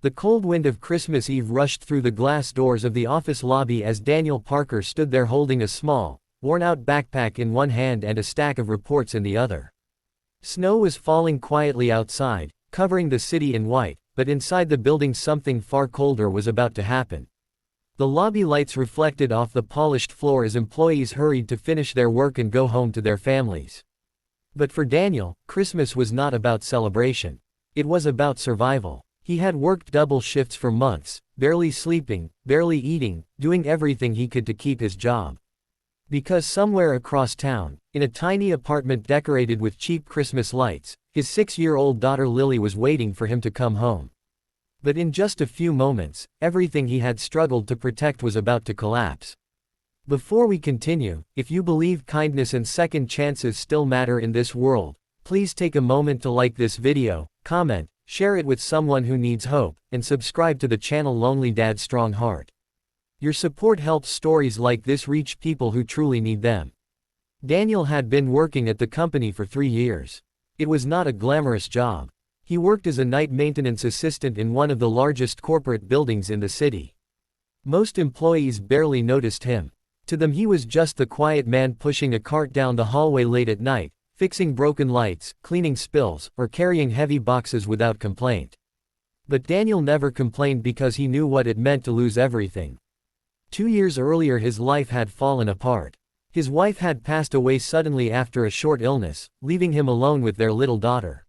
The cold wind of Christmas Eve rushed through the glass doors of the office lobby as Daniel Parker stood there holding a small, worn-out backpack in one hand and a stack of reports in the other. Snow was falling quietly outside, covering the city in white, but inside the building something far colder was about to happen. The lobby lights reflected off the polished floor as employees hurried to finish their work and go home to their families. But for Daniel, Christmas was not about celebration. It was about survival. He had worked double shifts for months, barely sleeping, barely eating, doing everything he could to keep his job. Because somewhere across town, in a tiny apartment decorated with cheap Christmas lights, his 6-year-old daughter Lily was waiting for him to come home. But in just a few moments, everything he had struggled to protect was about to collapse. Before we continue, if you believe kindness and second chances still matter in this world, please take a moment to like this video, comment, share it with someone who needs hope, and subscribe to the channel Lonely Dad Strong Heart. Your support helps stories like this reach people who truly need them. Daniel had been working at the company for 3 years. It was not a glamorous job. He worked as a night maintenance assistant in one of the largest corporate buildings in the city. Most employees barely noticed him. To them he was just the quiet man pushing a cart down the hallway late at night, fixing broken lights, cleaning spills, or carrying heavy boxes without complaint. But Daniel never complained because he knew what it meant to lose everything. 2 years earlier his life had fallen apart. His wife had passed away suddenly after a short illness, leaving him alone with their little daughter.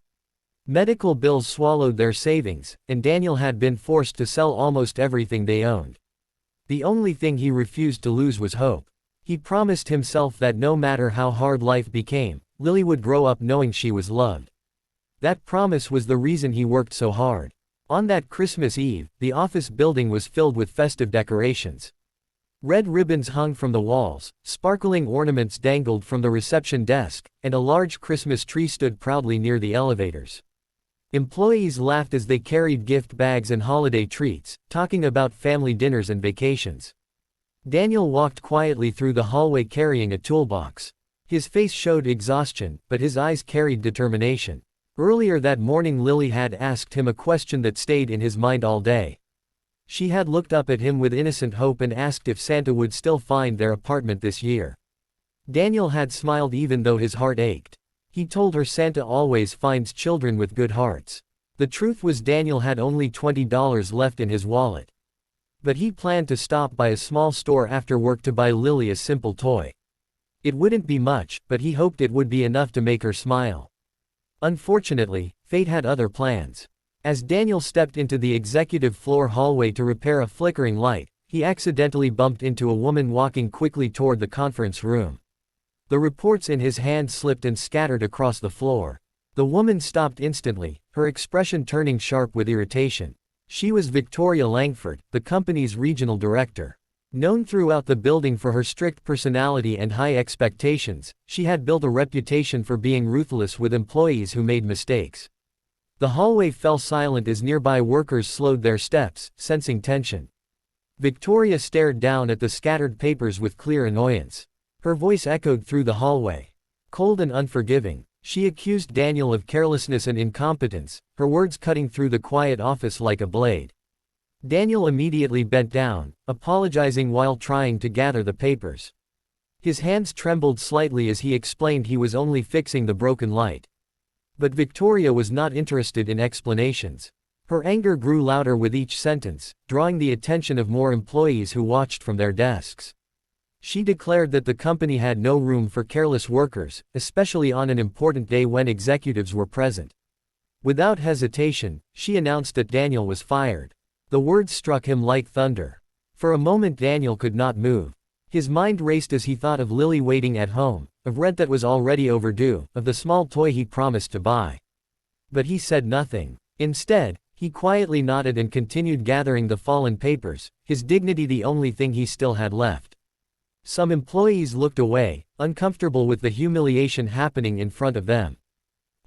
Medical bills swallowed their savings, and Daniel had been forced to sell almost everything they owned. The only thing he refused to lose was hope. He promised himself that no matter how hard life became, Lily would grow up knowing she was loved. That promise was the reason he worked so hard. On that Christmas Eve, the office building was filled with festive decorations. Red ribbons hung from the walls, sparkling ornaments dangled from the reception desk, and a large Christmas tree stood proudly near the elevators. Employees laughed as they carried gift bags and holiday treats, talking about family dinners and vacations. Daniel walked quietly through the hallway carrying a toolbox. His face showed exhaustion, but his eyes carried determination. Earlier that morning Lily had asked him a question that stayed in his mind all day. She had looked up at him with innocent hope and asked if Santa would still find their apartment this year. Daniel had smiled even though his heart ached. He told her Santa always finds children with good hearts. The truth was Daniel had only $20 left in his wallet. But he planned to stop by a small store after work to buy Lily a simple toy. It wouldn't be much, but he hoped it would be enough to make her smile. Unfortunately, fate had other plans. As Daniel stepped into the executive floor hallway to repair a flickering light, he accidentally bumped into a woman walking quickly toward the conference room. The reports in his hand slipped and scattered across the floor. The woman stopped instantly, her expression turning sharp with irritation. She was Victoria Langford, the company's regional director. Known throughout the building for her strict personality and high expectations, she had built a reputation for being ruthless with employees who made mistakes. The hallway fell silent as nearby workers slowed their steps, sensing tension. Victoria stared down at the scattered papers with clear annoyance. Her voice echoed through the hallway. Cold and unforgiving, she accused Daniel of carelessness and incompetence, her words cutting through the quiet office like a blade. Daniel immediately bent down, apologizing while trying to gather the papers. His hands trembled slightly as he explained he was only fixing the broken light. But Victoria was not interested in explanations. Her anger grew louder with each sentence, drawing the attention of more employees who watched from their desks. She declared that the company had no room for careless workers, especially on an important day when executives were present. Without hesitation, she announced that Daniel was fired. The words struck him like thunder. For a moment Daniel could not move. His mind raced as he thought of Lily waiting at home, of rent that was already overdue, of the small toy he promised to buy. But he said nothing. Instead, he quietly nodded and continued gathering the fallen papers, his dignity the only thing he still had left. Some employees looked away, uncomfortable with the humiliation happening in front of them.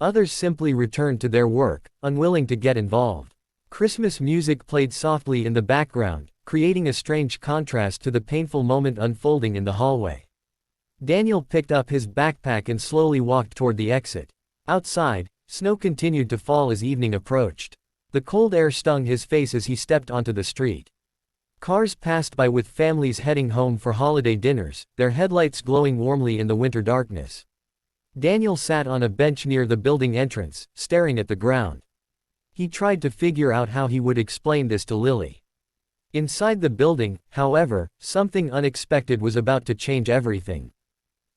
Others simply returned to their work, unwilling to get involved. Christmas music played softly in the background, creating a strange contrast to the painful moment unfolding in the hallway. Daniel picked up his backpack and slowly walked toward the exit. Outside, snow continued to fall as evening approached. The cold air stung his face as he stepped onto the street. Cars passed by with families heading home for holiday dinners, their headlights glowing warmly in the winter darkness. Daniel sat on a bench near the building entrance, staring at the ground. He tried to figure out how he would explain this to Lily. Inside the building, however, something unexpected was about to change everything.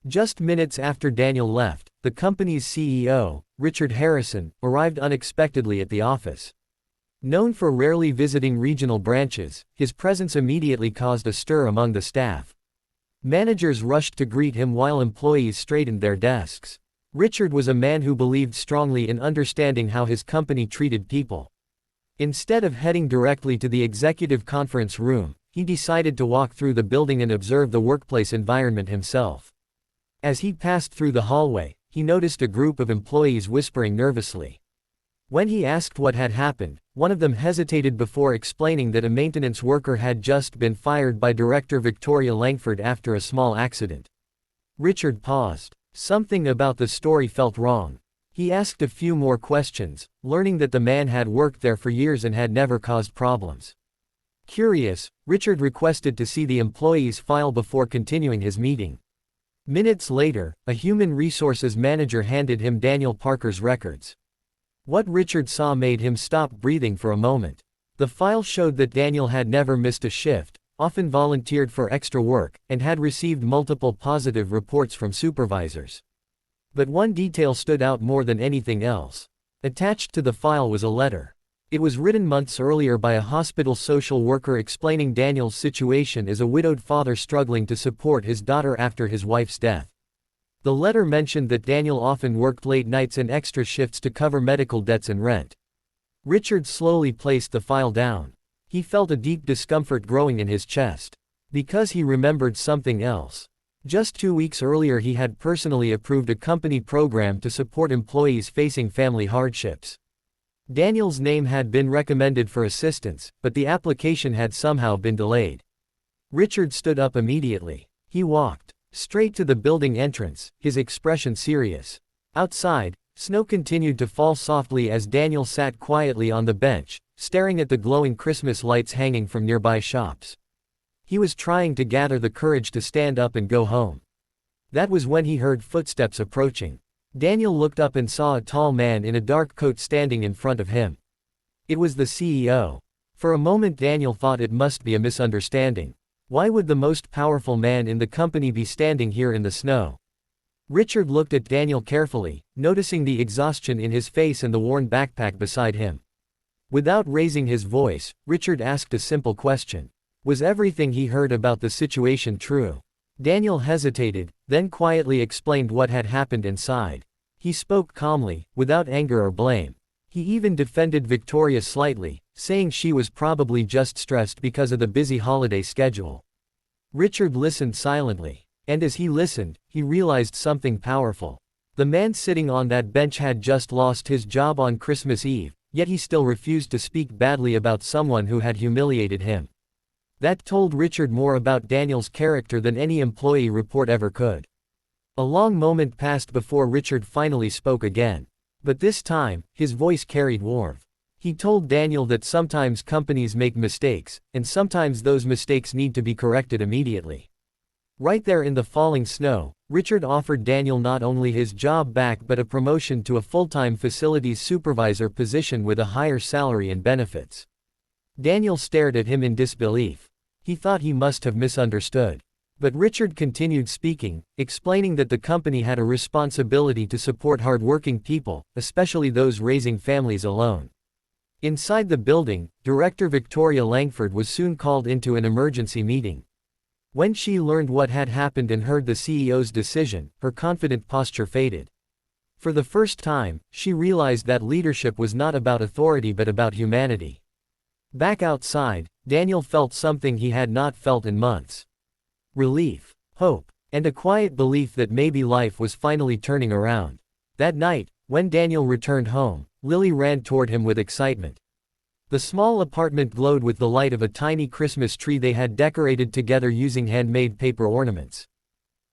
Just minutes after Daniel left, the company's CEO, Richard Harrison, arrived unexpectedly at the office. Known for rarely visiting regional branches, his presence immediately caused a stir among the staff. Managers rushed to greet him while employees straightened their desks. Richard was a man who believed strongly in understanding how his company treated people. Instead of heading directly to the executive conference room, he decided to walk through the building and observe the workplace environment himself. As he passed through the hallway, he noticed a group of employees whispering nervously. When he asked what had happened, one of them hesitated before explaining that a maintenance worker had just been fired by Director Victoria Langford after a small accident. Richard paused. Something about the story felt wrong. He asked a few more questions, learning that the man had worked there for years and had never caused problems. Curious, Richard requested to see the employee's file before continuing his meeting. Minutes later, a human resources manager handed him Daniel Parker's records. What Richard saw made him stop breathing for a moment. The file showed that Daniel had never missed a shift, often volunteered for extra work, and had received multiple positive reports from supervisors. But one detail stood out more than anything else. Attached to the file was a letter. It was written months earlier by a hospital social worker explaining Daniel's situation as a widowed father struggling to support his daughter after his wife's death. The letter mentioned that Daniel often worked late nights and extra shifts to cover medical debts and rent. Richard slowly placed the file down. He felt a deep discomfort growing in his chest. Because he remembered something else. Just 2 weeks earlier he had personally approved a company program to support employees facing family hardships. Daniel's name had been recommended for assistance, but the application had somehow been delayed. Richard stood up immediately. He walked straight to the building entrance, his expression serious. Outside, snow continued to fall softly as Daniel sat quietly on the bench, staring at the glowing Christmas lights hanging from nearby shops. He was trying to gather the courage to stand up and go home. That was when he heard footsteps approaching. Daniel looked up and saw a tall man in a dark coat standing in front of him. It was the CEO. For a moment Daniel thought it must be a misunderstanding. Why would the most powerful man in the company be standing here in the snow? Richard looked at Daniel carefully, noticing the exhaustion in his face and the worn backpack beside him. Without raising his voice, Richard asked a simple question. Was everything he heard about the situation true? Daniel hesitated, then quietly explained what had happened inside. He spoke calmly, without anger or blame. He even defended Victoria slightly, saying she was probably just stressed because of the busy holiday schedule. Richard listened silently. And as he listened, he realized something powerful. The man sitting on that bench had just lost his job on Christmas Eve, yet he still refused to speak badly about someone who had humiliated him. That told Richard more about Daniel's character than any employee report ever could. A long moment passed before Richard finally spoke again. But this time, his voice carried warmth. He told Daniel that sometimes companies make mistakes, and sometimes those mistakes need to be corrected immediately. Right there in the falling snow, Richard offered Daniel not only his job back but a promotion to a full-time facilities supervisor position with a higher salary and benefits. Daniel stared at him in disbelief. He thought he must have misunderstood. But Richard continued speaking, explaining that the company had a responsibility to support hardworking people, especially those raising families alone. Inside the building, Director Victoria Langford was soon called into an emergency meeting. When she learned what had happened and heard the CEO's decision, her confident posture faded. For the first time, she realized that leadership was not about authority but about humanity. Back outside, Daniel felt something he had not felt in months. Relief, hope, and a quiet belief that maybe life was finally turning around. That night, when Daniel returned home, Lily ran toward him with excitement. The small apartment glowed with the light of a tiny Christmas tree they had decorated together using handmade paper ornaments.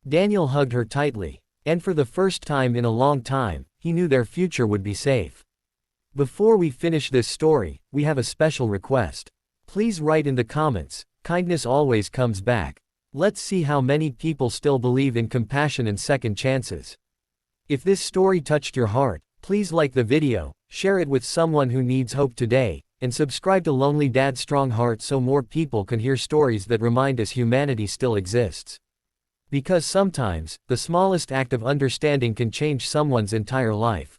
Daniel hugged her tightly, and for the first time in a long time, he knew their future would be safe. Before we finish this story, we have a special request. Please write in the comments, kindness always comes back. Let's see how many people still believe in compassion and second chances. If this story touched your heart, please like the video, share it with someone who needs hope today, and subscribe to Lonely Dad's Strong Heart so more people can hear stories that remind us humanity still exists. Because sometimes, the smallest act of understanding can change someone's entire life.